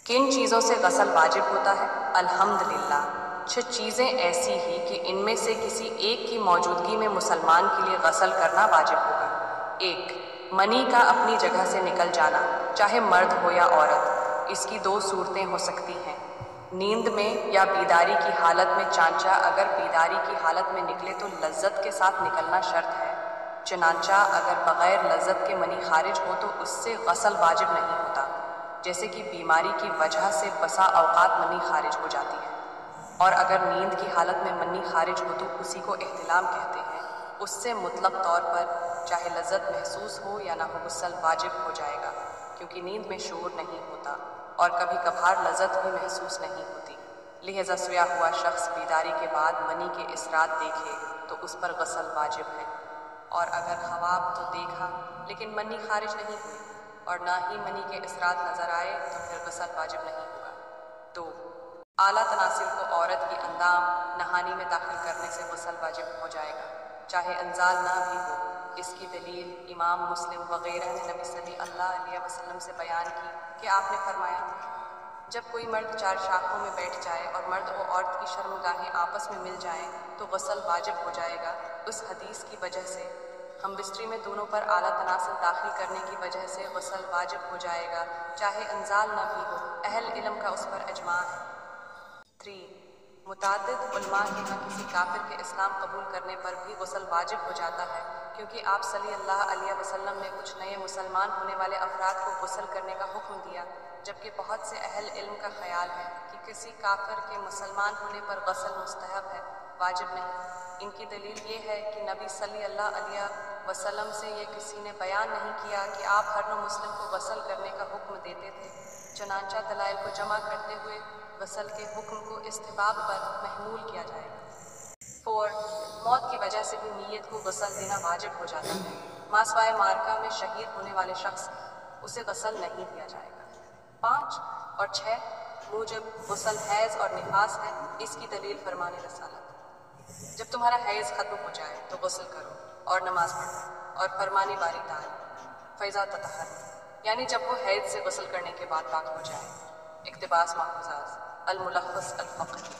کن چیزوں سے غسل واجب ہوتا ہے؟ الحمدللہ 6 چیزیں ایسی ہی کہ ان میں سے کسی ایک کی موجودگی میں مسلمان کے لیے غسل کرنا واجب ہوگا۔ 1. منی کا اپنی جگہ سے نکل جانا، چاہے مرد ہو یا عورت۔ اس کی 2 صورتیں ہو سکتی ہیں، نیند میں یا بیداری کی حالت میں۔ چانچہ اگر بیداری کی حالت میں نکلے تو لذت کے ساتھ نکلنا شرط ہے، چنانچہ اگر بغیر لذت کے منی خارج ہو تو اس سے غسل واجب نہیں ہوتا، جیسے کہ بیماری کی وجہ سے بسا اوقات منی خارج ہو جاتی ہے۔ اور اگر نیند کی حالت میں منی خارج ہو تو اسی کو احتلام کہتے ہیں، اس سے مطلق طور پر چاہے لذت محسوس ہو یا نہ ہو غسل واجب ہو جائے گا، کیونکہ نیند میں شعور نہیں ہوتا اور کبھی کبھار لذت بھی محسوس نہیں ہوتی، لہذا سویا ہوا شخص بیداری کے بعد منی کے اثرات دیکھے تو اس پر غسل واجب ہے، اور اگر خواب تو دیکھا لیکن منی خارج نہیں ہوئی اور نہ ہی منی کے اثرات نظر آئے تو پھر غسل واجب نہیں ہوگا۔ 2. اعلیٰ تناسل کو عورت کی اندام نہانی میں داخل کرنے سے غسل واجب ہو جائے گا، چاہے انزال نہ بھی ہو۔ اس کی دلیل امام مسلم وغیرہ نے نبی صلی اللہ علیہ وسلم سے بیان کی کہ آپ نے فرمایا، جب کوئی مرد 4 شاخوں میں بیٹھ جائے اور مرد و عورت کی شرمگاہیں آپس میں مل جائیں تو غسل واجب ہو جائے گا۔ اس حدیث کی وجہ سے ہم بستری میں دونوں پر اعلیٰ تناسل داخل کرنے کی وجہ سے غسل واجب ہو جائے گا، چاہے انزال نہ بھی ہو۔ اہل علم کا اس پر اجماع ہے۔ 3. متعدد علماء کے ہاں کسی کافر کے اسلام قبول کرنے پر بھی غسل واجب ہو جاتا ہے، کیونکہ آپ صلی اللہ علیہ وسلم نے کچھ نئے مسلمان ہونے والے افراد کو غسل کرنے کا حکم دیا، جبکہ بہت سے اہل علم کا خیال ہے کہ کسی کافر کے مسلمان ہونے پر غسل مستحب ہے، واجب نہیں۔ ان کی دلیل یہ ہے کہ نبی صلی اللہ علیہ وسلم سے یہ کسی نے بیان نہیں کیا کہ آپ ہر نو مسلم کو غسل کرنے کا حکم دیتے تھے، چنانچہ دلائل کو جمع کرتے ہوئے غسل کے حکم کو استحباب پر محمول کیا جائے گا۔ 4. موت کی وجہ سے بھی میت کو غسل دینا واجب ہو جاتا ہے، ماسوائے معرکہ میں شہید ہونے والے شخص اسے غسل نہیں دیا جائے گا۔ 5 اور 6 موجب غسل حیض اور نفاس ہے۔ اس کی دلیل فرمان رسالت، جب تمہارا حیض ختم ہو جائے تو غسل کرو اور نماز پڑھو، اور فرمانی باری دال فیضا تطہر، یعنی جب وہ حیض سے غسل کرنے کے بعد پاک ہو جائے۔ اقتباس محفوظات الملخص الفقہی۔